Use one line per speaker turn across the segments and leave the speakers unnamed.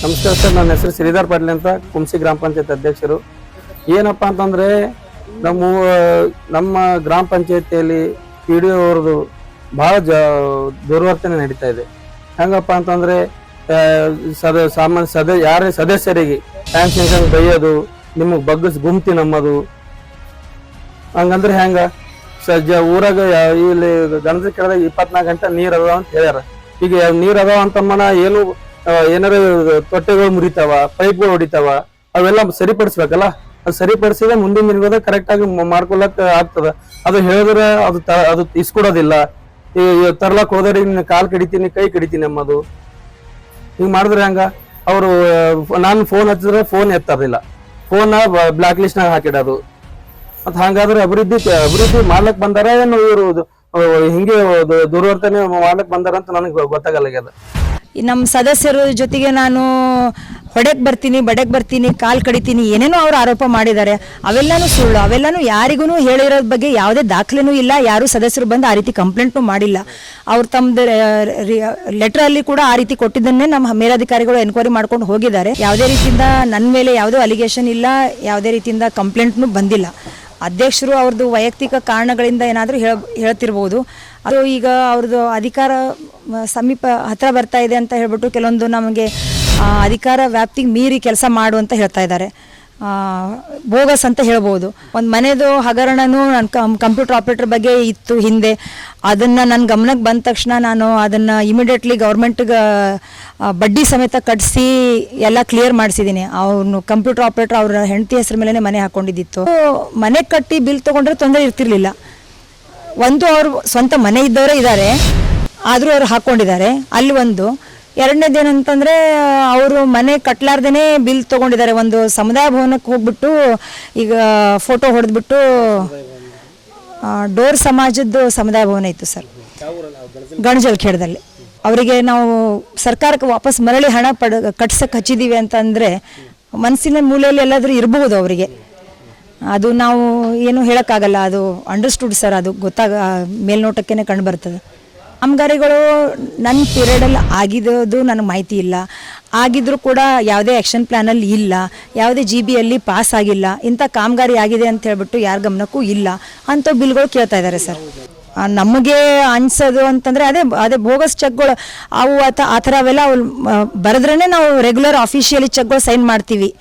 ನಮಸ್ಕಾರ ಸರ್, ನನ್ನ ಹೆಸರು ಶ್ರೀಧರ್ ಪಾಟೀಲ್ ಅಂತ, ಕುಂಸಿ ಗ್ರಾಮ ಪಂಚಾಯತ್ ಅಧ್ಯಕ್ಷರು. ಏನಪ್ಪ ಅಂತಂದರೆ ನಮ್ಮ ಗ್ರಾಮ ಪಂಚಾಯತಿಯಲ್ಲಿ ಪಿ ಡಿ ಒ ಅವ್ರದ್ದು ಭಾಳ ದುರ್ವರ್ತನೆ ನಡೀತಾ ಇದೆ. ಹೆಂಗಪ್ಪ ಅಂತಂದರೆ ಯಾರೇ ಸದಸ್ಯರಿಗೆ ಟ್ಯಾಂಕ್ಷನ್ ಬೈಯೋದು, ನಿಮಗೆ ಬಗ್ಗಸ್ ಗುಮ್ತಿ ನಮ್ಮದು, ಹಂಗಂದ್ರೆ ಹೆಂಗ ಊರಾಗ ಇಲ್ಲಿ ಗಣದ ಕೆಳದಾಗ 24 ಗಂಟೆ ನೀರು ಅದಾವ ಅಂತ ಹೇಳ್ಯಾರ. ಈಗ ನೀರು ಅದಾವ ಅಂತಮ್ಮನ ಏನಾರ ತೊಟ್ಟೆಗಳು ಮುರಿತಾವ, ಪೈಪ್ಗಳು ಹೊಡಿತಾವ, ಅವೆಲ್ಲ ಸರಿಪಡಿಸ್ಬೇಕಲ್ಲ. ಅದು ಸರಿಪಡಿಸಿದ್ರೆ ಮುಂದಿನ ದಿನಗಳ ಕರೆಕ್ಟ್ ಆಗಿ ಮಾಡ್ಕೊಳಕ್ ಆಗ್ತದ. ಅದು ಹೇಳಿದ್ರೆ ಅದು ಇಸ್ಕೊಡೋದಿಲ್ಲ. ತರ್ಲಕ್ ಹೋದ್ರೆ ಕಾಲ್ ಕಡಿತೀನಿ, ಕೈ ಕಡಿತೀನಿ ನಮ್ಮದು. ಹಿಂಗ್ ಮಾಡಿದ್ರೆ ಹಂಗ ಅವರು ನಾನು ಫೋನ್ ಹಚ್ಚಿದ್ರೆ ಫೋನ್ ಎತ್ತದಿಲ್ಲ, ಫೋನ್ ಬ್ಲಾಕ್ ಲಿಸ್ಟ್ ನಾಗ ಹಾಕಿಡೋದು. ಮತ್ ಹಂಗಾದ್ರೆ ಅಭಿವೃದ್ಧಿ ಮಾಡ್ಲಕ್ ಬಂದಾರ ಏನು ಇವರು ಹಿಂಗೆ ದುರ್ವರ್ತನೆ ಮಾಡ್ಲಕ್ ಬಂದಾರ ಅಂತ ನನಗೆ ಗೊತ್ತಾಗಲ್ಲ.
ನಮ್ಮ ಸದಸ್ಯರ ಜೊತೆಗೆ ನಾನು ಹೊಡೆಕ್ ಬರ್ತೀನಿ, ಕಾಲ್ ಕಡಿತೀನಿ, ಏನೇನೋ ಅವ್ರು ಆರೋಪ ಮಾಡಿದ್ದಾರೆ. ಅವೆಲ್ಲನೂ ಸುಳ್ಳು. ಅವೆಲ್ಲನೂ ಯಾರಿಗೂ ಹೇಳಿರೋದ್ ಬಗ್ಗೆ ಯಾವುದೇ ದಾಖಲೆನೂ ಇಲ್ಲ. ಯಾರು ಸದಸ್ಯರು ಬಂದು ಆ ರೀತಿ ಕಂಪ್ಲೇಂಟ್ನು ಮಾಡಿಲ್ಲ. ಅವ್ರು ತಮ್ಮದು ಲೆಟರಲ್ಲಿ ಕೂಡ ಆ ರೀತಿ ಕೊಟ್ಟಿದ್ದನ್ನೇ ನಮ್ಮ ಮೇಲಧಿಕಾರಿಗಳು ಎನ್ಕ್ವೈರಿ ಮಾಡ್ಕೊಂಡು ಹೋಗಿದ್ದಾರೆ. ಯಾವುದೇ ರೀತಿಯಿಂದ ನನ್ನ ಮೇಲೆ ಯಾವುದೋ ಅಲಿಗೇಷನ್ ಇಲ್ಲ, ಯಾವುದೇ ರೀತಿಯಿಂದ ಕಂಪ್ಲೇಂಟ್ನು ಬಂದಿಲ್ಲ. ಅಧ್ಯಕ್ಷರು ಅವ್ರದ್ದು ವೈಯಕ್ತಿಕ ಕಾರಣಗಳಿಂದ ಏನಾದರೂ ಹೇಳ್ತಿರ್ಬೋದು. ಅದು ಈಗ ಅವ್ರದ್ದು ಅಧಿಕಾರ ಸಮೀಪ ಹತ್ರ ಬರ್ತಾ ಇದೆ ಅಂತ ಹೇಳ್ಬಿಟ್ಟು ಕೆಲವೊಂದು ನಮಗೆ ಅಧಿಕಾರ ವ್ಯಾಪ್ತಿಗೆ ಮೀರಿ ಕೆಲಸ ಮಾಡು ಅಂತ ಹೇಳ್ತಾ ಇದ್ದಾರೆ. ಬೋಗಸ್ ಅಂತ ಹೇಳ್ಬೋದು. ಒಂದು ಮನೆದು ಹಗರಣನೂ ನನ್ನ ಕಂಪ್ಯೂಟರ್ ಆಪ್ರೇಟರ್ ಬಗ್ಗೆ ಇತ್ತು ಹಿಂದೆ. ಅದನ್ನು ನನ್ನ ಗಮನಕ್ಕೆ ಬಂದ ತಕ್ಷಣ ನಾನು ಅದನ್ನು ಇಮಿಡಿಯೇಟ್ಲಿ ಗೌರ್ಮೆಂಟ್ಗೆ ಬಡ್ಡಿ ಸಮೇತ ಕಟ್ಟಿಸಿ ಎಲ್ಲ ಕ್ಲಿಯರ್ ಮಾಡಿಸಿದ್ದೀನಿ. ಅವನು ಕಂಪ್ಯೂಟರ್ ಆಪ್ರೇಟರ್ ಅವ್ರ ಹೆಂಡತಿ ಹೆಸರು ಮೇಲೆ ಮನೆ ಹಾಕ್ಕೊಂಡಿದ್ದಿತ್ತು. ಮನೆ ಕಟ್ಟಿ ಬಿಲ್ ತೊಗೊಂಡ್ರೆ ತೊಂದರೆ ಇರ್ತಿರ್ಲಿಲ್ಲ. ಒಂದು ಅವ್ರು ಸ್ವಂತ ಮನೆ ಇದ್ದವರೇ ಇದ್ದಾರೆ, ಆದರೂ ಅವ್ರು ಹಾಕ್ಕೊಂಡಿದ್ದಾರೆ ಅಲ್ಲಿ ಒಂದು. ಎರಡನೇದೇನಂತಂದರೆ ಅವರು ಮನೆ ಕಟ್ಲಾರ್ದೇ ಬಿಲ್ ತೊಗೊಂಡಿದ್ದಾರೆ. ಒಂದು ಸಮುದಾಯ ಭವನಕ್ಕೆ ಹೋಗ್ಬಿಟ್ಟು ಈಗ ಫೋಟೋ ಹೊಡೆದ್ಬಿಟ್ಟು ಡೋರ್ ಸಮಾಜದ್ದು ಸಮುದಾಯ ಭವನ ಇತ್ತು ಸರ್, ಗಣಜಲ್ಖೇಡದಲ್ಲಿ. ಅವರಿಗೆ ನಾವು ಸರ್ಕಾರಕ್ಕೆ ವಾಪಸ್ ಮರಳಿ ಹಣ ಕಟ್ಸಕ್ಕೆ ಹಚ್ಚಿದ್ದೀವಿ ಅಂತಂದರೆ ಮನಸ್ಸಿನ ಮೂಲೆಯಲ್ಲಿ ಎಲ್ಲಾದರೂ ಇರಬಹುದು ಅವರಿಗೆ. ಅದು ನಾವು ಏನು ಹೇಳೋಕ್ಕಾಗಲ್ಲ. ಅದು ಅಂಡರ್ಸ್ಟುಡ್ ಸರ್, ಅದು ಮೇಲ್ನೋಟಕ್ಕೇ ಕಂಡು ಬರ್ತದೆ. ಕಾಮಗಾರಿಗಳು ನನ್ನ ಪೀರಿಯಡಲ್ಲಿ ಆಗಿರೋದು ನನಗೆ ಮಾಹಿತಿ ಇಲ್ಲ. ಆಗಿದ್ರೂ ಕೂಡ ಯಾವುದೇ ಆ್ಯಕ್ಷನ್ ಪ್ಲ್ಯಾನಲ್ಲಿ ಇಲ್ಲ, ಯಾವುದೇ GB ಪಾಸ್ ಆಗಿಲ್ಲ. ಇಂಥ ಕಾಮಗಾರಿ ಆಗಿದೆ ಅಂತ ಹೇಳ್ಬಿಟ್ಟು ಯಾರ ಗಮನಕ್ಕೂ ಇಲ್ಲ. ಅಂಥ ಬಿಲ್ಗಳು ಕೇಳ್ತಾ ಇದ್ದಾರೆ ಸರ್. ನಮಗೆ ಅನ್ಸೋದು ಅಂತಂದರೆ ಅದೇ ಬೋಗಸ್ ಚೆಕ್ಗಳು ಅವು ಆ ಥರ ಅವೆಲ್ಲ ಅವು ಬರೆದ್ರೇ ನಾವು ರೆಗ್ಯುಲರ್ ಅಫಿಷಿಯಲಿ ಚೆಕ್ಗಳು ಸೈನ್ ಮಾಡ್ತೀವಿ.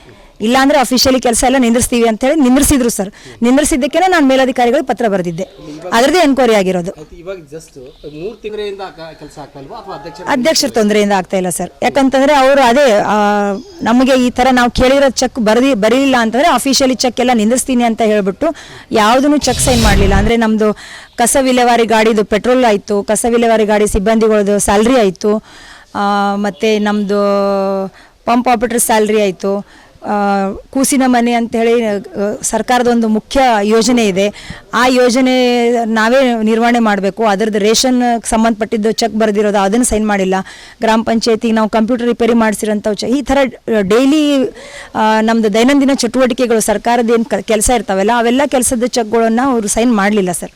ಇಲ್ಲಾಂದರೆ ಅಫಿಷಿಯಲಿ ಕೆಲಸ ಎಲ್ಲ ನಿಂದಿರ್ಸ್ತೀವಿ ಅಂತೇಳಿ ನಿಂದಿರ್ಸಿದ್ರು ಸರ್. ನಿಂದಿರ್ಸಿದ್ದಕ್ಕೆ ನಾನು ಮೇಲಧಿಕಾರಿಗಳಿಗೆ ಪತ್ರ ಬರೆದಿದ್ದೆ. ಅದರದ್ದೇ ಎನ್ಕ್ವೈರಿ ಆಗಿರೋದು. ಅಧ್ಯಕ್ಷರ ತೊಂದರೆಯಿಂದ ಆಗ್ತಾ ಇಲ್ಲ ಸರ್. ಯಾಕಂತಂದರೆ ಅವರು ನಮಗೆ ಈ ಥರ ನಾವು ಕೇಳಿರೋ ಚೆಕ್ ಬರೀಲಿಲ್ಲ ಅಂತಂದರೆ ಅಫಿಷಿಯಲಿ ಚೆಕ್ ಎಲ್ಲ ನಿಂದಿರ್ಸ್ತೀನಿ ಅಂತ ಹೇಳ್ಬಿಟ್ಟು ಯಾವುದೂ ಚೆಕ್ ಸೈನ್ ಮಾಡಲಿಲ್ಲ. ಅಂದರೆ ನಮ್ಮದು ಕಸ ವಿಲೇವಾರಿ ಗಾಡಿದು ಪೆಟ್ರೋಲ್ ಆಯಿತು, ಕಸ ವಿಲೇವಾರಿ ಗಾಡಿ ಸಿಬ್ಬಂದಿಗಳದ್ದು ಸ್ಯಾಲ್ರಿ ಆಯಿತು, ಮತ್ತು ನಮ್ಮದು ಪಂಪ್ ಆಪರೇಟರ್ ಸ್ಯಾಲ್ರಿ ಆಯಿತು, ಕೂಸಿನ ಮನೆ ಅಂಥೇಳಿ ಸರ್ಕಾರದ ಒಂದು ಮುಖ್ಯ ಯೋಜನೆ ಇದೆ. ಆ ಯೋಜನೆ ನಾವೇ ನಿರ್ವಹಣೆ ಮಾಡಬೇಕು. ಅದರದ್ದು ರೇಷನ್ ಸಂಬಂಧಪಟ್ಟಿದ್ದು ಚೆಕ್ ಬರೆದಿರೋದು ಅದನ್ನು ಸೈನ್ ಮಾಡಿಲ್ಲ. ಗ್ರಾಮ ಪಂಚಾಯತಿಗೆ ನಾವು ಕಂಪ್ಯೂಟರ್ ರಿಪೇರಿ ಮಾಡಿಸಿರೋಂಥವು ಈ ಥರ ಡೈಲಿ ನಮ್ಮದು ದೈನಂದಿನ ಚಟುವಟಿಕೆಗಳು ಸರ್ಕಾರದ ಏನು ಕೆಲಸ ಇರ್ತಾವೆಲ್ಲ ಅವೆಲ್ಲ ಕೆಲಸದ ಚೆಕ್ಗಳನ್ನು ಅವರು ಸೈನ್ ಮಾಡಲಿಲ್ಲ ಸರ್.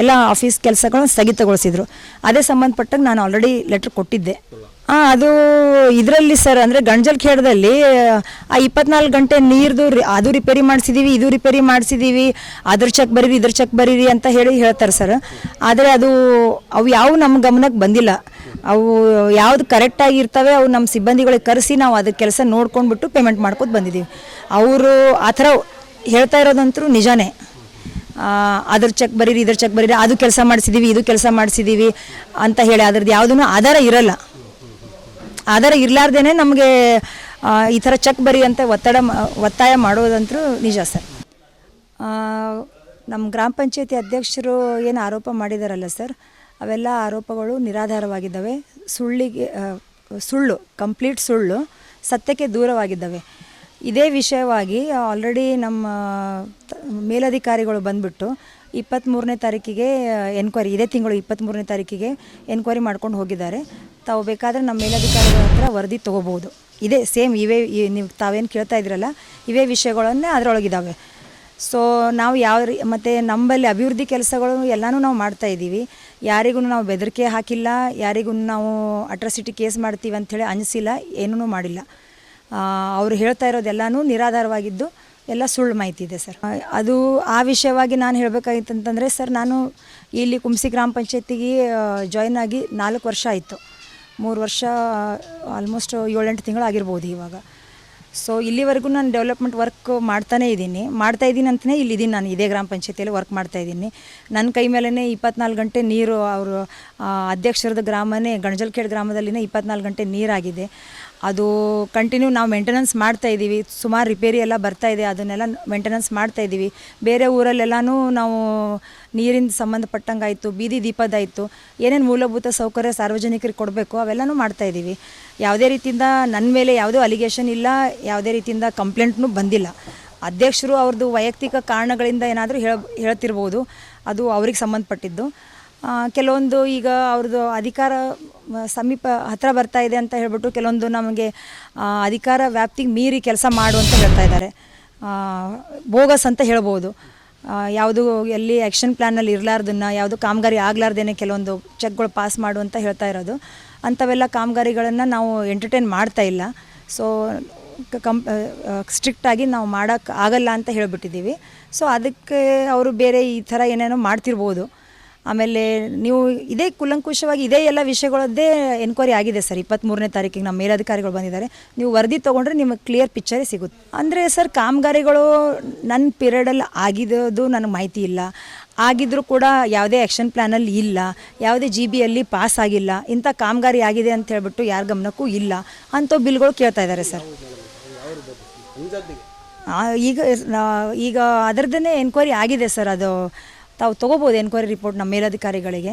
ಎಲ್ಲ ಆಫೀಸ್ ಕೆಲಸಗಳನ್ನು ಸ್ಥಗಿತಗೊಳಿಸಿದರು. ಅದೇ ಸಂಬಂಧಪಟ್ಟಾಗ ನಾನು ಆಲ್ರೆಡಿ ಲೆಟ್ರ್ ಕೊಟ್ಟಿದ್ದೆ. ಅದು ಇದರಲ್ಲಿ ಸರ್, ಅಂದರೆ ಗಣಜಲ್ಖೇಡದಲ್ಲಿ ಆ 24 ಗಂಟೆ ನೀರ್ದು ಅದು ರಿಪೇರಿ ಮಾಡಿಸಿದ್ದೀವಿ, ಇದು ರಿಪೇರಿ ಮಾಡಿಸಿದ್ದೀವಿ, ಅದ್ರ ಚೆಕ್ ಬರೀರಿ, ಇದ್ರ ಚೆಕ್ ಬರೀರಿ ಅಂತ ಹೇಳ್ತಾರೆ ಸರ್. ಆದರೆ ಅವು ಯಾವ ನಮ್ಮ ಗಮನಕ್ಕೆ ಬಂದಿಲ್ಲ. ಅವು ಯಾವ್ದು ಕರೆಕ್ಟಾಗಿ ಇರ್ತವೆ ಅವು ನಮ್ಮ ಸಿಬ್ಬಂದಿಗಳಿಗೆ ಕರೆಸಿ ನಾವು ಅದಕ್ಕೆ ಕೆಲಸ ನೋಡ್ಕೊಂಡ್ಬಿಟ್ಟು ಪೇಮೆಂಟ್ ಮಾಡ್ಕೊತ ಬಂದಿದ್ದೀವಿ. ಅವರು ಆ ಥರ ಹೇಳ್ತಾ ಇರೋದಂತೂ ನಿಜಾನೇ. ಅದ್ರ ಚೆಕ್ ಬರೀರಿ, ಇದ್ರ ಚೆಕ್ ಬರೀರಿ, ಅದು ಕೆಲಸ ಮಾಡಿಸಿದ್ದೀವಿ, ಇದು ಕೆಲಸ ಮಾಡಿಸಿದ್ದೀವಿ ಅಂತ ಹೇಳಿ ಅದ್ರದ್ದು ಯಾವುದೂ ಆಧಾರ ಇರಲ್ಲ. ಆಧಾರ ಇರಲಾರ್ದೇ ನಮಗೆ ಈ ಥರ ಚೆಕ್ ಬರಿ ಅಂತ ಒತ್ತಾಯ ಮಾಡೋದಂತೂ ನಿಜ ಸರ್. ನಮ್ಮ ಗ್ರಾಮ ಪಂಚಾಯತಿ ಅಧ್ಯಕ್ಷರು ಏನು ಆರೋಪ ಮಾಡಿದಾರಲ್ಲ ಸರ್, ಅವೆಲ್ಲ ಆರೋಪಗಳು ನಿರಾಧಾರವಾಗಿದ್ದಾವೆ. ಸುಳ್ಳು, ಕಂಪ್ಲೀಟ್ ಸುಳ್ಳು, ಸತ್ಯಕ್ಕೆ ದೂರವಾಗಿದ್ದಾವೆ. ಇದೇ ವಿಷಯವಾಗಿ ಆಲ್ರೆಡಿ ನಮ್ಮ ಮೇಲಧಿಕಾರಿಗಳು ಬಂದುಬಿಟ್ಟು 23ನೇ ತಾರೀಕಿಗೆ ಎನ್ಕ್ವೈರಿ, ಇದೇ ತಿಂಗಳು 23ನೇ ತಾರೀಕಿಗೆ ಎನ್ಕ್ವೈರಿ ಮಾಡ್ಕೊಂಡು ಹೋಗಿದ್ದಾರೆ. ತಾವು ಬೇಕಾದರೆ ನಮ್ಮ ಮೇಲಧಿಕಾರಿಗಳ ಹತ್ರ ವರದಿ ತೊಗೋಬೋದು. ಇದೇ ಸೇಮ್ ನೀವು ತಾವೇನು ಕೇಳ್ತಾ ಇದ್ರಲ್ಲ ಇವೇ ವಿಷಯಗಳನ್ನೇ ಅದರೊಳಗಿದ್ದಾವೆ. ಸೊ ನಾವು ಮತ್ತು ನಮ್ಮಲ್ಲಿ ಅಭಿವೃದ್ಧಿ ಕೆಲಸಗಳು ಎಲ್ಲನೂ ನಾವು ಮಾಡ್ತಾಯಿದ್ದೀವಿ. ಯಾರಿಗೂ ನಾವು ಬೆದರಿಕೆ ಹಾಕಿಲ್ಲ, ಯಾರಿಗೂ ನಾವು ಅಟ್ರಾಸಿಟಿ ಕೇಸ್ ಮಾಡ್ತೀವಿ ಅಂಥೇಳಿ ಅನಿಸಿಲ್ಲ, ಏನೂ ಮಾಡಿಲ್ಲ. ಅವರು ಹೇಳ್ತಾ ಇರೋದೆಲ್ಲನೂ ನಿರಾಧಾರವಾಗಿದ್ದು ಎಲ್ಲ ಸುಳ್ಳು ಮಾಹಿತಿ ಇದೆ ಸರ್. ಅದು ಆ ವಿಷಯವಾಗಿ ನಾನು ಹೇಳಬೇಕಾಗಿತ್ತು ಅಂತಂದರೆ ಸರ್, ನಾನು ಇಲ್ಲಿ ಕುಂಸಿ ಗ್ರಾಮ ಪಂಚಾಯತಿಗೆ ಜಾಯ್ನ್ ಆಗಿ 4 ವರ್ಷ ಆಯಿತು. 3 ವರ್ಷ ಆಲ್ಮೋಸ್ಟ್ 7-8 ತಿಂಗಳು ಆಗಿರ್ಬೋದು ಇವಾಗ. ಸೊ ಇಲ್ಲಿವರೆಗೂ ನಾನು ಡೆವಲಪ್ಮೆಂಟ್ ವರ್ಕ್ ಮಾಡ್ತಾನೇ ಇದ್ದೀನಿ ಅಂತಲೇ ಇಲ್ಲಿದ್ದೀನಿ. ನಾನು ಇದೇ ಗ್ರಾಮ ಪಂಚಾಯತಿಯಲ್ಲಿ ವರ್ಕ್ ಮಾಡ್ತಾಯಿದ್ದೀನಿ. ನನ್ನ ಕೈ ಮೇಲೇ 24 ಗಂಟೆ ನೀರು, ಅವರು ಅಧ್ಯಕ್ಷರದ ಗ್ರಾಮನೇ ಗಣಜಲ್ಖೇಡ್ ಗ್ರಾಮದಲ್ಲಿನೇ 24 ಗಂಟೆ ನೀರಾಗಿದೆ. ಅದು ಕಂಟಿನ್ಯೂ ನಾವು ಮೇಂಟೆನೆನ್ಸ್ ಮಾಡ್ತಾಯಿದ್ದೀವಿ. ಸುಮಾರು ರಿಪೇರಿ ಎಲ್ಲ ಬರ್ತಾಯಿದೆ, ಅದನ್ನೆಲ್ಲ ಮೇಂಟೆನೆನ್ಸ್ ಮಾಡ್ತಾಯಿದ್ದೀವಿ. ಬೇರೆ ಊರಲ್ಲೆಲ್ಲನೂ ನಾವು ನೀರಿಂದ ಸಂಬಂಧಪಟ್ಟಂಗಾಯಿತು, ಬೀದಿ ದೀಪದಾಯಿತು, ಏನೇನು ಮೂಲಭೂತ ಸೌಕರ್ಯ ಸಾರ್ವಜನಿಕರಿಗೆ ಕೊಡಬೇಕು ಅವೆಲ್ಲನೂ ಮಾಡ್ತಾಯಿದ್ದೀವಿ. ಯಾವುದೇ ರೀತಿಯಿಂದ ನನ್ನ ಮೇಲೆ ಯಾವುದೂ ಅಲಿಗೇಷನ್ ಇಲ್ಲ, ಯಾವುದೇ ರೀತಿಯಿಂದ ಕಂಪ್ಲೇಂಟ್ನೂ ಬಂದಿಲ್ಲ. ಅಧ್ಯಕ್ಷರು ಅವ್ರದ್ದು ವೈಯಕ್ತಿಕ ಕಾರಣಗಳಿಂದ ಏನಾದರೂ ಹೇಳ್ತಿರ್ಬೋದು, ಅದು ಅವ್ರಿಗೆ ಸಂಬಂಧಪಟ್ಟಿದ್ದು. ಕೆಲವೊಂದು ಈಗ ಅವ್ರದ್ದು ಅಧಿಕಾರ ಸಮೀಪ ಹತ್ತಿರ ಬರ್ತಾ ಇದೆ ಅಂತ ಹೇಳ್ಬಿಟ್ಟು ಕೆಲವೊಂದು ನಮಗೆ ಅಧಿಕಾರ ವ್ಯಾಪ್ತಿಗೆ ಮೀರಿ ಕೆಲಸ ಮಾಡು ಅಂತ ಹೇಳ್ತಾ ಇದ್ದಾರೆ. ಬೋಗಸ್ ಅಂತ ಹೇಳ್ಬೋದು. ಯಾವುದು ಎಲ್ಲಿ ಆ್ಯಕ್ಷನ್ ಪ್ಲ್ಯಾನಲ್ಲಿ ಇರಲಾರ್ದನ್ನ, ಯಾವುದು ಕಾಮಗಾರಿ ಆಗಲಾರ್ದೇನೆ ಕೆಲವೊಂದು ಚೆಕ್ಗಳು ಪಾಸ್ ಮಾಡು ಅಂತ ಹೇಳ್ತಾ ಇರೋದು. ಅಂಥವೆಲ್ಲ ಕಾಮಗಾರಿಗಳನ್ನು ನಾವು ಎಂಟರ್ಟೈನ್ ಮಾಡ್ತಾ ಇಲ್ಲ. ಸೊ ಸ್ಟ್ರಿಕ್ಟಾಗಿ ನಾವು ಮಾಡೋಕ್ಕೆ ಆಗಲ್ಲ ಅಂತ ಹೇಳಿಬಿಟ್ಟಿದ್ದೀವಿ. ಸೊ ಅದಕ್ಕೆ ಅವರು ಬೇರೆ ಈ ಥರ ಏನೇನೋ ಮಾಡ್ತಿರ್ಬೋದು. ಆಮೇಲೆ ನೀವು ಇದೇ ಕೂಲಂಕುಷವಾಗಿ ಇದೇ ಎಲ್ಲ ವಿಷಯಗಳದ್ದೇ ಎನ್ಕ್ವೈರಿ ಆಗಿದೆ ಸರ್. 23ನೇ ತಾರೀಕಿಗೆ ನಮ್ಮ ಮೇಲಧಿಕಾರಿಗಳು ಬಂದಿದ್ದಾರೆ. ನೀವು ವರದಿ ತೊಗೊಂಡ್ರೆ ನಿಮಗೆ ಕ್ಲಿಯರ್ ಪಿಕ್ಚರೇ ಸಿಗುತ್ತೆ. ಅಂದರೆ ಸರ್, ಕಾಮಗಾರಿಗಳು ನನ್ನ ಪೀರಿಯಡಲ್ಲಿ ಆಗಿದ್ದು ನನಗೆ ಮಾಹಿತಿ ಇಲ್ಲ. ಆಗಿದ್ದರೂ ಕೂಡ ಯಾವುದೇ ಆ್ಯಕ್ಷನ್ ಪ್ಲ್ಯಾನಲ್ಲಿ ಇಲ್ಲ, ಯಾವುದೇ GB ಪಾಸ್ ಆಗಿಲ್ಲ. ಇಂಥ ಕಾಮಗಾರಿ ಆಗಿದೆ ಅಂತ ಹೇಳ್ಬಿಟ್ಟು ಯಾರ ಗಮನಕ್ಕೂ ಇಲ್ಲ. ಅಂಥ ಬಿಲ್ಗಳು ಕೇಳ್ತಾ ಇದ್ದಾರೆ ಸರ್. ಈಗ ಅದರದ್ದೇ ಎನ್ಕ್ವೈರಿ ಆಗಿದೆ ಸರ್. ಅದು ತಾವು ತೊಗೋಬೋದು ಎನ್ಕ್ವೈರಿ ರಿಪೋರ್ಟ್ ನಮ್ಮ ಮೇಲಧಿಕಾರಿಗಳಿಗೆ.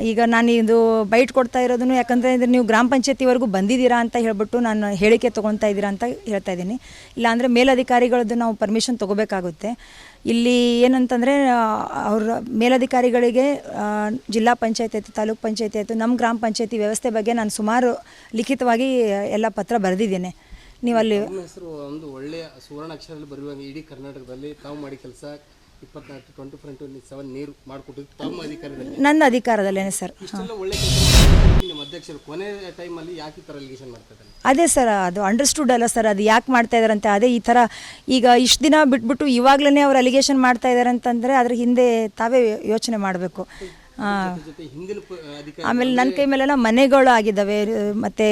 ಈಗ ನಾನು ಇದು ಬೈಟ್ ಕೊಡ್ತಾ ಇರೋದನ್ನು ಯಾಕಂದರೆ ನೀವು ಗ್ರಾಮ ಪಂಚಾಯತಿವರೆಗೂ ಬಂದಿದ್ದೀರಾ ಅಂತ ಹೇಳ್ಬಿಟ್ಟು ನಾನು ಹೇಳಿಕೆ ತೊಗೊತಾ ಇದ್ದೀರಾ ಅಂತ ಹೇಳ್ತಾ ಇದ್ದೀನಿ. ಇಲ್ಲಾಂದರೆ ಮೇಲಧಿಕಾರಿಗಳದ್ದು ನಾವು ಪರ್ಮಿಷನ್ ತೊಗೋಬೇಕಾಗುತ್ತೆ. ಇಲ್ಲಿ ಏನಂತಂದರೆ ಅವ್ರ ಮೇಲಧಿಕಾರಿಗಳಿಗೆ ಜಿಲ್ಲಾ ಪಂಚಾಯತ್ ಆಯಿತು, ತಾಲೂಕು ಪಂಚಾಯತಿ ಆಯಿತು, ನಮ್ಮ ಗ್ರಾಮ ಪಂಚಾಯತಿ ವ್ಯವಸ್ಥೆ ಬಗ್ಗೆ ನಾನು ಸುಮಾರು ಲಿಖಿತವಾಗಿ ಎಲ್ಲ ಪತ್ರ ಬರೆದಿದ್ದೇನೆ. ನೀವು ಅಲ್ಲಿ
ಹೆಸರು ಒಂದು ಒಳ್ಳೆಯ ಸುವರ್ಣಾಕ್ಷರದಲ್ಲಿ ಬರೆಯುವಾಗ ಇಡೀ ಕರ್ನಾಟಕದಲ್ಲಿ ತಾವು ಮಾಡಿ ಕೆಲಸ 24/7 ನೀರು ಮಾಡಿಕೊಟ್ಟಿದ್ದು ತಮ್ಮ ಅಧಿಕಾರದಲ್ಲಿ,
ನನ್ನ ಅಧಿಕಾರದಲ್ಲೇನೆ ಸರ್.
ಇಷ್ಟೆಲ್ಲ ಒಳ್ಳೆ ಕೆಲಸ ನಿಮ್ಮ ಅಧ್ಯಕ್ಷರು ಕೊನೆ ಟೈಮಲ್ಲಿ ಯಾಕೆ ಈ ಥರ ಅಲಿಗೇಷನ್ ಮಾಡ್ತಾರೆ?
ಅದೇ ಸರ್, ಅದು ಅಂಡರ್ಸ್ಟುಡ್ ಅಲ್ಲ ಸರ್. ಅದು ಯಾಕೆ ಮಾಡ್ತಾ ಇದ್ದಾರಂತೆ, ಅದೇ ಈ ಥರ ಈಗ ಇಷ್ಟು ದಿನ ಬಿಟ್ಬಿಟ್ಟು ಇವಾಗಲೇ ಅವ್ರು ಅಲಿಗೇಷನ್ ಮಾಡ್ತಾ ಇದ್ದಾರೆ ಅಂತಂದರೆ ಅದ್ರ ಹಿಂದೆ ತಾವೇ ಯೋಚನೆ ಮಾಡಬೇಕು. ಆಮೇಲೆ ನನ್ನ ಕೈ ಮೇಲೆಲ್ಲ ಮನೆಗಳು ಆಗಿದ್ದಾವೆ. ಮತ್ತು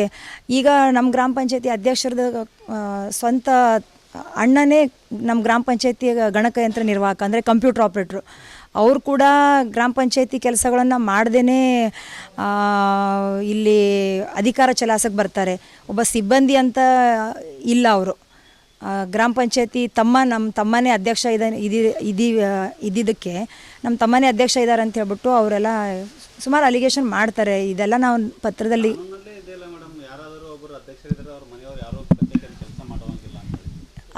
ಈಗ ನಮ್ಮ ಗ್ರಾಮ ಪಂಚಾಯತಿ ಅಧ್ಯಕ್ಷರದ ಸ್ವಂತ ಅಣ್ಣನೇ ನಮ್ಮ ಗ್ರಾಮ ಪಂಚಾಯತಿ ಗಣಕಯಂತ್ರ ನಿರ್ವಾಹಕ, ಅಂದರೆ ಕಂಪ್ಯೂಟರ್ ಆಪ್ರೇಟ್ರು. ಅವರು ಕೂಡ ಗ್ರಾಮ ಪಂಚಾಯತಿ ಕೆಲಸಗಳನ್ನು ಮಾಡ್ದೇ ಇಲ್ಲಿ ಅಧಿಕಾರ ಚಲಾಯಿಸೋಕ್ಕೆ ಬರ್ತಾರೆ. ಒಬ್ಬ ಸಿಬ್ಬಂದಿ ಅಂತ ಇಲ್ಲ ಅವರು. ಗ್ರಾಮ ಪಂಚಾಯತಿ ನಮ್ಮ ತಮ್ಮನೇ ಅಧ್ಯಕ್ಷ ಇದ್ದಿದ್ದಕ್ಕೆ ನಮ್ಮ ತಮ್ಮನೇ ಅಧ್ಯಕ್ಷ ಇದ್ದಾರೆ ಅಂತ ಹೇಳ್ಬಿಟ್ಟು ಅವರೆಲ್ಲ ಸುಮಾರು ಅಲಿಗೇಷನ್ ಮಾಡ್ತಾರೆ. ಇದೆಲ್ಲ ನಾವು ಪತ್ರದಲ್ಲಿ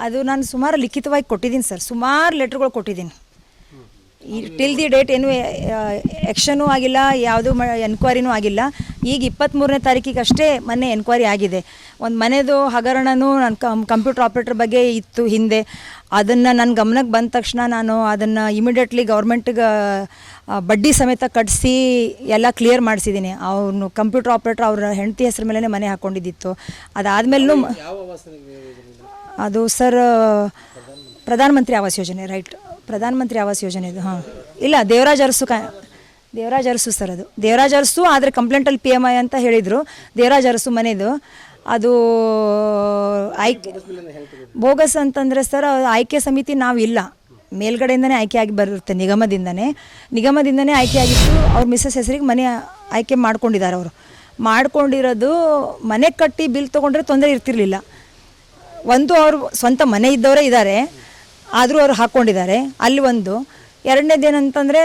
ಅದು ನಾನು ಸುಮಾರು ಲಿಖಿತವಾಗಿ ಕೊಟ್ಟಿದ್ದೀನಿ ಸರ್. ಸುಮಾರು ಲೆಟ್ರ್ಗಳು ಕೊಟ್ಟಿದ್ದೀನಿ. ಟಿಲ್ ದಿ ಡೇಟ್ ಏನು ಆ್ಯಕ್ಷನೂ ಆಗಿಲ್ಲ, ಯಾವುದೂ ಎನ್ಕ್ವೈರಿನೂ ಆಗಿಲ್ಲ. ಈಗ 23ನೇ ತಾರೀಕಿಗೆ ಅಷ್ಟೇ ಮೊನ್ನೆ ಎನ್ಕ್ವೈರಿ ಆಗಿದೆ. ಒಂದು ಮನೆದು ಹಗರಣನೂ ನನ್ನ ಕಂಪ್ಯೂಟರ್ ಆಪ್ರೇಟರ್ ಬಗ್ಗೆ ಇತ್ತು ಹಿಂದೆ. ಅದನ್ನು ನನ್ನ ಗಮನಕ್ಕೆ ಬಂದ ತಕ್ಷಣ ನಾನು ಅದನ್ನು ಇಮಿಡಿಯೇಟ್ಲಿ ಗೌರ್ಮೆಂಟ್ಗೆ ಬಡ್ಡಿ ಸಮೇತ ಕಟ್ಟಿಸಿ ಎಲ್ಲ ಕ್ಲಿಯರ್ ಮಾಡಿಸಿದ್ದೀನಿ. ಅವನು ಕಂಪ್ಯೂಟರ್ ಆಪ್ರೇಟರ್ ಅವ್ರ ಹೆಂಡತಿ ಹೆಸರು ಮೇಲೇ ಮನೆ ಹಾಕ್ಕೊಂಡಿದ್ದಿತ್ತು. ಅದಾದಮೇಲೂ ಅದು ಸರ್ ಪ್ರಧಾನಮಂತ್ರಿ ಆವಾಸ್ ಯೋಜನೆ, ರೈಟ್, ಪ್ರಧಾನಮಂತ್ರಿ ಆವಾಸ್ ಯೋಜನೆ ಇದು. ಹಾಂ, ಇಲ್ಲ, ದೇವರಾಜ್ ಅರಸು ಸರ್. ಅದು ದೇವರಾಜ್ ಅರಸು, ಆದರೆ ಕಂಪ್ಲೇಂಟಲ್ಲಿ PMI ಅಂತ ಹೇಳಿದರು. ದೇವರಾಜ್ ಅರಸು ಮನೆದು. ಅದು ಆಯ್ಕೆ ಬೋಗಸ್ ಅಂತಂದರೆ ಸರ್, ಆಯ್ಕೆ ಸಮಿತಿ ನಾವಿಲ್ಲ, ಮೇಲ್ಗಡೆಯಿಂದನೇ ಆಯ್ಕೆಯಾಗಿ ಬರುತ್ತೆ. ನಿಗಮದಿಂದನೇ ಆಯ್ಕೆಯಾಗಿತ್ತು. ಅವ್ರ ಮಿಸ್ಸಸ್ ಹೆಸರಿಗೆ ಮನೆ ಆಯ್ಕೆ ಮಾಡ್ಕೊಂಡಿದ್ದಾರೆ. ಅವರು ಮಾಡ್ಕೊಂಡಿರೋದು ಮನೆ ಕಟ್ಟಿ ಬಿಲ್ ತೊಗೊಂಡ್ರೆ ತೊಂದರೆ ಇರ್ತಿರ್ಲಿಲ್ಲ. ಒಂದು ಅವ್ರ ಸ್ವಂತ ಮನೆ ಇದ್ದವರೇ ಇದ್ದಾರೆ, ಆದರೂ ಅವ್ರು ಹಾಕ್ಕೊಂಡಿದ್ದಾರೆ ಅಲ್ಲಿ ಒಂದು. ಎರಡನೇದೇನಂತಂದರೆ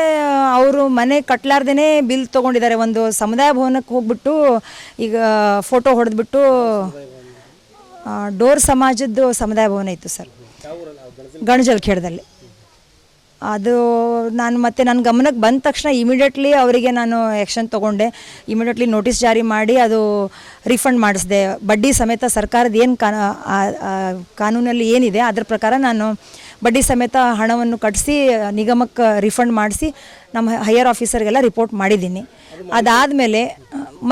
ಅವರು ಮನೆ ಕಟ್ಟಲಾರ್ದೇ ಬಿಲ್ ತೊಗೊಂಡಿದ್ದಾರೆ. ಒಂದು ಸಮುದಾಯ ಭವನಕ್ಕೆ ಹೋಗ್ಬಿಟ್ಟು ಈಗ ಫೋಟೋ ಹೊಡೆದ್ಬಿಟ್ಟು ಡೋರ್ ಸಮಾಜದ್ದು ಸಮುದಾಯ ಭವನ ಇತ್ತು ಸರ್, ಗಣಜಲ್ಖೇಡದಲ್ಲಿ. ಅದು ನಾನು ಮತ್ತೆ ನನ್ನ ಗಮನಕ್ಕೆ ಬಂದ ತಕ್ಷಣ ಇಮಿಡಿಯೇಟ್ಲಿ ಅವರಿಗೆ ನಾನು ಆ್ಯಕ್ಷನ್ ತೊಗೊಂಡೆ. ಇಮಿಡಿಯೇಟ್ಲಿ ನೋಟಿಸ್ ಜಾರಿ ಮಾಡಿ ಅದು ರಿಫಂಡ್ ಮಾಡಿಸಿದೆ. ಬಡ್ಡಿ ಸಮೇತ ಸರ್ಕಾರದ ಏನು ಕಾನೂನಲ್ಲಿ ಏನಿದೆ ಅದ್ರ ಪ್ರಕಾರ ನಾನು ಬಡ್ಡಿ ಸಮೇತ ಹಣವನ್ನು ಕಟ್ಟಿಸಿ ನಿಗಮಕ್ಕೆ ರಿಫಂಡ್ ಮಾಡಿಸಿ ನಮ್ಮ ಹೈಯರ್ ಆಫೀಸರ್ಗೆಲ್ಲ ರಿಪೋರ್ಟ್ ಮಾಡಿದ್ದೀನಿ. ಅದಾದಮೇಲೆ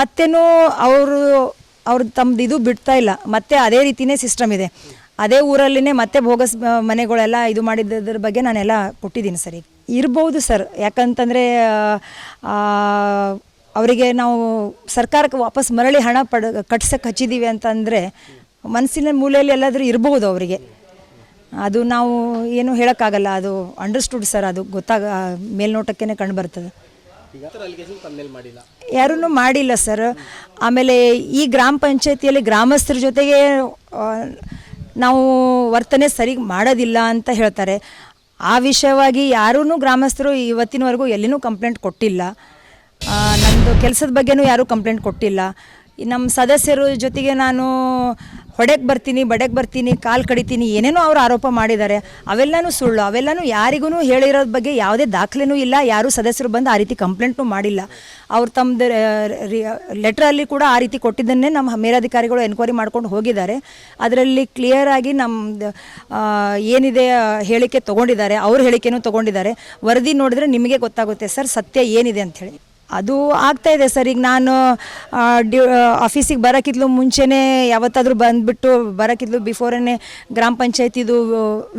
ಮತ್ತೇನೂ ಅವರು ಅವ್ರು ತಮ್ಮದು ಇದು ಬಿಡ್ತಾ ಇಲ್ಲ, ಮತ್ತೆ ಅದೇ ರೀತಿಯೇ ಸಿಸ್ಟಮ್ ಇದೆ. ಅದೇ ಊರಲ್ಲಿನೇ ಮತ್ತೆ ಬೋಗಸ್ ಮನೆಗಳೆಲ್ಲ ಇದು ಮಾಡಿದ್ದರ ಬಗ್ಗೆ ನಾನೆಲ್ಲ ಕೊಟ್ಟಿದ್ದೀನಿ ಸರ್. ಈಗ ಇರ್ಬೋದು ಸರ್, ಯಾಕಂತಂದರೆ ಅವರಿಗೆ ನಾವು ಸರ್ಕಾರಕ್ಕೆ ವಾಪಸ್ ಮರಳಿ ಹಣ ಕಟ್ಸಕ್ಕೆ ಹಚ್ಚಿದ್ದೀವಿ ಅಂತಂದರೆ ಮನಸ್ಸಿನ ಮೂಲೆಯಲ್ಲಿ ಎಲ್ಲಾದರೂ ಇರ್ಬೋದು ಅವರಿಗೆ. ಅದು ನಾವು ಏನು ಹೇಳೋಕ್ಕಾಗಲ್ಲ, ಅದು ಅಂಡರ್ಸ್ಟುಡ್ ಸರ್, ಅದು ಮೇಲ್ನೋಟಕ್ಕೇ ಕಂಡು ಬರ್ತದೆ. ಯಾರೂ ಮಾಡಿಲ್ಲ ಸರ್. ಆಮೇಲೆ ಈ ಗ್ರಾಮ ಪಂಚಾಯತಿಯಲ್ಲಿ ಗ್ರಾಮಸ್ಥರ ಜೊತೆಗೆ ನಾವು ವರ್ತನೆ ಸರಿ ಮಾಡೋದಿಲ್ಲ ಅಂತ ಹೇಳ್ತಾರೆ. ಆ ವಿಷಯವಾಗಿ ಯಾರೂ ಗ್ರಾಮಸ್ಥರು ಇವತ್ತಿನವರೆಗೂ ಎಲ್ಲಿನೂ ಕಂಪ್ಲೇಂಟ್ ಕೊಟ್ಟಿಲ್ಲ. ನಮ್ಮದು ಕೆಲಸದ ಬಗ್ಗೆನೂ ಯಾರೂ ಕಂಪ್ಲೇಂಟ್ ಕೊಟ್ಟಿಲ್ಲ. ನಮ್ಮ ಸದಸ್ಯರ ಜೊತೆಗೆ ನಾನು ಹೊಡೆಗೆ ಬರ್ತೀನಿ, ಬಡೆಗೆ ಬರ್ತೀನಿ, ಕಾಲು ಕಡಿತೀನಿ, ಏನೇನೋ ಅವರು ಆರೋಪ ಮಾಡಿದ್ದಾರೆ. ಅವೆಲ್ಲನೂ ಸುಳ್ಳು. ಅವೆಲ್ಲನೂ ಯಾರಿಗೂ ಹೇಳಿರೋದ್ರ ಬಗ್ಗೆ ಯಾವುದೇ ದಾಖಲೆನೂ ಇಲ್ಲ. ಯಾರೂ ಸದಸ್ಯರು ಬಂದು ಆ ರೀತಿ ಕಂಪ್ಲೇಂಟ್ನೂ ಮಾಡಿಲ್ಲ. ಅವ್ರು ತಮ್ಮದು ಲೆಟ್ರಲ್ಲಿ ಕೂಡ ಆ ರೀತಿ ಕೊಟ್ಟಿದ್ದನ್ನೇ ನಮ್ಮ ಮೇಲಧಿಕಾರಿಗಳು ಎನ್ಕ್ವೈರಿ ಮಾಡ್ಕೊಂಡು ಹೋಗಿದ್ದಾರೆ. ಅದರಲ್ಲಿ ಕ್ಲಿಯರಾಗಿ ನಮ್ಮದು ಏನಿದೆ ಹೇಳಿಕೆ ತೊಗೊಂಡಿದ್ದಾರೆ, ಅವ್ರ ಹೇಳಿಕೆನೂ ತೊಗೊಂಡಿದ್ದಾರೆ. ವರದಿ ನೋಡಿದ್ರೆ ನಿಮಗೆ ಗೊತ್ತಾಗುತ್ತೆ ಸರ್ ಸತ್ಯ ಏನಿದೆ ಅಂಥೇಳಿ. ಅದು ಆಗ್ತಾ ಇದೆ ಸರ್. ಈಗ ನಾನು ಆಫೀಸಿಗೆ ಬರೋಕ್ಕಿಂತಲೂ ಮುಂಚೆನೇ ಯಾವತ್ತಾದರೂ ಬಂದುಬಿಟ್ಟು ಬರೋಕ್ಕಿಂತಲೂ ಬಿಫೋರೇ ಗ್ರಾಮ ಪಂಚಾಯತಿದು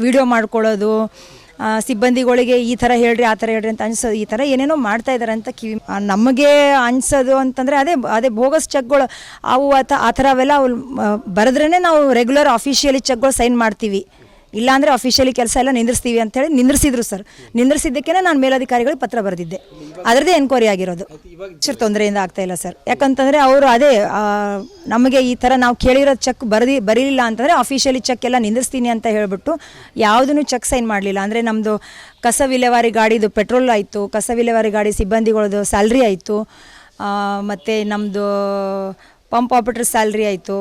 ವಿಡಿಯೋ ಮಾಡ್ಕೊಳ್ಳೋದು, ಸಿಬ್ಬಂದಿಗಳಿಗೆ ಈ ಥರ ಹೇಳ್ರಿ ಆ ಥರ ಹೇಳ್ರಿ ಅಂತ ಅನ್ಸೋದು, ಈ ಥರ ಏನೇನೋ ಮಾಡ್ತಾ ಇದ್ದಾರೆ ಅಂತ ನಮಗೆ ಅನ್ಸೋದು ಅಂತಂದರೆ ಅದೇ ಬೋಗಸ್ ಚೆಕ್ಗಳು ಅವು ಆ ಥರ ಅವೆಲ್ಲ ಅವು ಬರೆದ್ರೇ ನಾವು ರೆಗ್ಯುಲರ್ ಆಫಿಷಿಯಲಿ ಚೆಕ್ಗಳು ಸೈನ್ ಮಾಡ್ತೀವಿ. ಇಲ್ಲಾಂದರೆ ಅಫಿಷಿಯಲಿ ಕೆಲಸ ಎಲ್ಲ ನಿಂದಿರ್ಸ್ತೀವಿ ಅಂತೇಳಿ ನಿಂದಿರ್ಸಿದ್ರು ಸರ್. ನಿಂದಿರ್ಸಿದ್ದಕ್ಕೆ ನಾನು ಮೇಲಧಿಕಾರಿಗಳಿಗೆ ಪತ್ರ ಬರೆದಿದ್ದೆ. ಅದರದ್ದೇ ಎನ್ಕ್ವೈರಿ ಆಗಿರೋದು. ತೊಂದರೆಯಿಂದ ಆಗ್ತಾ ಇಲ್ಲ ಸರ್. ಯಾಕಂತಂದರೆ ಅವರು ಅದೇ ನಮಗೆ ಈ ಥರ ನಾವು ಕೇಳಿರೋ ಚೆಕ್ ಬರೀಲಿಲ್ಲ ಅಂತಂದರೆ ಅಫಿಷಿಯಲಿ ಚೆಕ್ ಎಲ್ಲ ನಿಂದಿರ್ಸ್ತೀನಿ ಅಂತ ಹೇಳಿಬಿಟ್ಟು ಯಾವುದೂ ಚೆಕ್ ಸೈನ್ ಮಾಡಲಿಲ್ಲ. ಅಂದರೆ ನಮ್ಮದು ಕಸ ವಿಲೇವಾರಿ ಗಾಡಿದು ಪೆಟ್ರೋಲ್ ಆಯಿತು, ಕಸ ವಿಲೇವಾರಿ ಗಾಡಿ ಸಿಬ್ಬಂದಿಗಳದ್ದು ಸ್ಯಾಲ್ರಿ ಆಯಿತು, ಮತ್ತು ನಮ್ಮದು ಪಂಪ್ ಆಪರೇಟರ್ ಸ್ಯಾಲ್ರಿ ಆಯಿತು,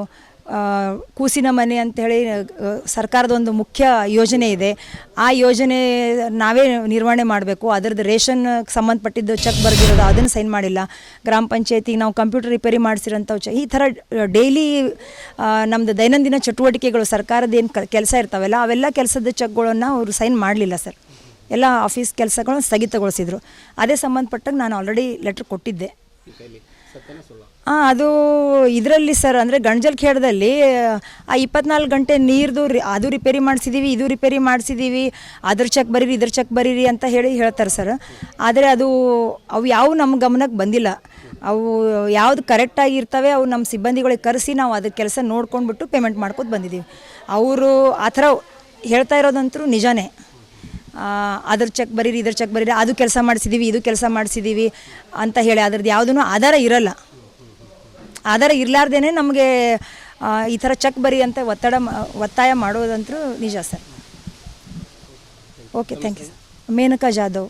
ಕೂಸಿನ ಮನೆ ಅಂಥೇಳಿ ಸರ್ಕಾರದ ಒಂದು ಮುಖ್ಯ ಯೋಜನೆ ಇದೆ. ಆ ಯೋಜನೆ ನಾವೇ ನಿರ್ವಹಣೆ ಮಾಡಬೇಕು. ಅದರದ್ದು ರೇಷನ್ ಸಂಬಂಧಪಟ್ಟಿದ್ದು ಚೆಕ್ ಬರೆದಿರೋದು ಅದನ್ನು ಸೈನ್ ಮಾಡಿಲ್ಲ. ಗ್ರಾಮ ಪಂಚಾಯತಿಗೆ ನಾವು ಕಂಪ್ಯೂಟರ್ ರಿಪೇರಿ ಮಾಡಿಸಿರೋಂಥವು ಈ ಥರ ಡೈಲಿ ನಮ್ಮದು ದೈನಂದಿನ ಚಟುವಟಿಕೆಗಳು ಸರ್ಕಾರದ ಏನು ಕೆಲಸ ಇರ್ತಾವೆಲ್ಲ ಅವೆಲ್ಲ ಕೆಲಸದ ಚೆಕ್ಗಳನ್ನು ಅವರು ಸೈನ್ ಮಾಡಲಿಲ್ಲ ಸರ್. ಎಲ್ಲ ಆಫೀಸ್ ಕೆಲಸಗಳನ್ನು ಸ್ಥಗಿತಗೊಳಿಸಿದರು. ಅದೇ ಸಂಬಂಧಪಟ್ಟಾಗ ನಾನು ಆಲ್ರೆಡಿ ಲೆಟ್ರ್ ಕೊಟ್ಟಿದ್ದೆ. ಅದು ಇದರಲ್ಲಿ ಸರ್, ಅಂದರೆ ಗಂಜಲ್ ಖೇಡದಲ್ಲಿ ಆ 24 ಗಂಟೆ ನೀರ್ದು ಅದು ರಿಪೇರಿ ಮಾಡಿಸಿದ್ದೀವಿ, ಇದು ರಿಪೇರಿ ಮಾಡಿಸಿದ್ದೀವಿ, ಅದ್ರ ಚೆಕ್ ಬರೀರಿ ಇದ್ರ ಚೆಕ್ ಬರೀರಿ ಅಂತ ಹೇಳ್ತಾರೆ ಸರ್. ಆದರೆ ಅವು ಯಾವ ನಮ್ಮ ಗಮನಕ್ಕೆ ಬಂದಿಲ್ಲ. ಅವು ಯಾವುದು ಕರೆಕ್ಟಾಗಿ ಇರ್ತವೆ ಅವು ನಮ್ಮ ಸಿಬ್ಬಂದಿಗಳಿಗೆ ಕರೆಸಿ ನಾವು ಅದ್ರ ಕೆಲಸ ನೋಡ್ಕೊಂಡ್ಬಿಟ್ಟು ಪೇಮೆಂಟ್ ಮಾಡ್ಕೊತ ಬಂದಿದ್ದೀವಿ. ಅವರು ಆ ಥರ ಹೇಳ್ತಾ ಇರೋದಂತರೂ ನಿಜಾನೇ. ಅದ್ರ ಚೆಕ್ ಬರೀರಿ ಇದ್ರ ಚೆಕ್ ಬರೀರಿ, ಅದು ಕೆಲಸ ಮಾಡಿಸಿದ್ದೀವಿ ಇದು ಕೆಲಸ ಮಾಡಿಸಿದ್ದೀವಿ ಅಂತ ಹೇಳಿ ಅದ್ರದ್ದು ಯಾವುದೂ ಆಧಾರ ಇರಲ್ಲ. ಆಧಾರ ಇರಲಾರ್ದೇ ನಮಗೆ ಈ ಥರ ಚೆಕ್ ಬರಿ ಅಂತ ಒತ್ತಾಯ ಮಾಡೋದಂತೂ ನಿಜ sir. Okay, thank you sir. Menaka Jadhav.